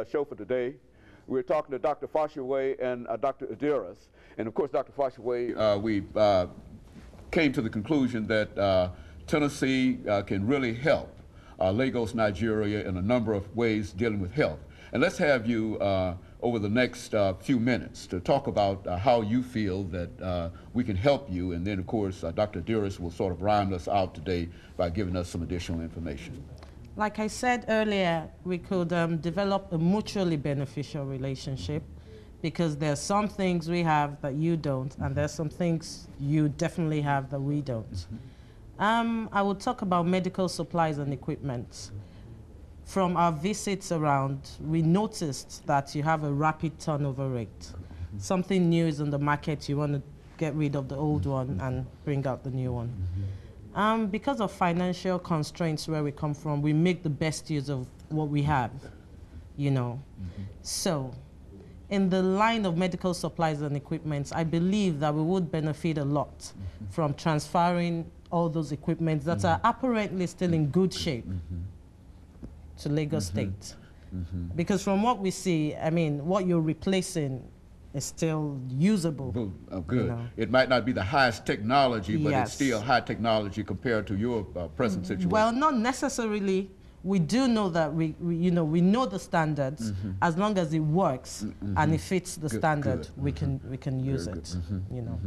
Show for today. We're talking to Dr. Foshaway and Dr. Adiris. And of course, Dr. Foshaway, we came to the conclusion that Tennessee can really help Lagos, Nigeria in a number of ways dealing with health. And let's have you over the next few minutes to talk about how you feel that we can help you. And then, of course, Dr. Adiris will sort of round us out today by giving us some additional information. Like I said earlier, we could develop a mutually beneficial relationship because there's some things we have that you don't, and there's some things you definitely have that we don't. I will talk about medical supplies and equipment. From our visits around, we noticed that you have a rapid turnover rate. Something new is on the market, you want to get rid of the old one and bring out the new one. Because of financial constraints where we come from, we make the best use of what we have, you know. So, in the line of medical supplies and equipment, I believe that we would benefit a lot from transferring all those equipments that are apparently still in good shape to Lagos State. Because from what we see, I mean, what you're replacing is still usable. Good. You know. It might not be the highest technology, but Yes. it's still high technology compared to your present situation. Well, not necessarily. We do know that we know the standards. As long as it works and it fits the standard, we can use it. You know.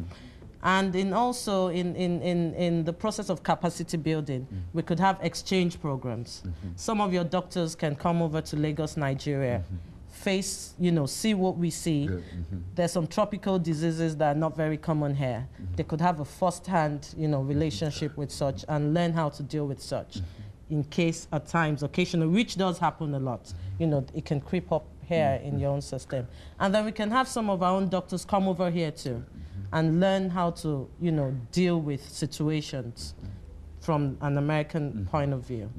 And also in the process of capacity building, we could have exchange programs. Some of your doctors can come over to Lagos, Nigeria, see what we see. There's some tropical diseases that are not very common here. They could have a first-hand, relationship with such and learn how to deal with such. In case at times, occasionally, which does happen a lot, it can creep up here in your own system. And then we can have some of our own doctors come over here too and learn how to, deal with situations from an American point of view.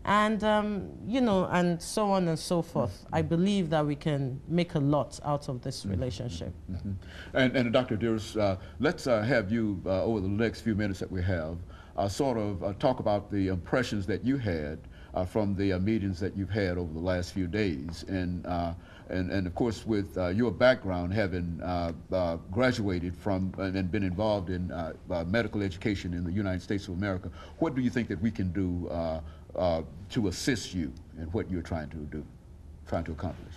And, and so on and so forth. I believe that we can make a lot out of this relationship. And Dr. Adiris, let's have you, over the next few minutes that we have, sort of talk about the impressions that you had from the meetings that you've had over the last few days. And of course, with your background, having graduated from and been involved in medical education in the United States of America, what do you think that we can do to assist you in what you're trying to accomplish?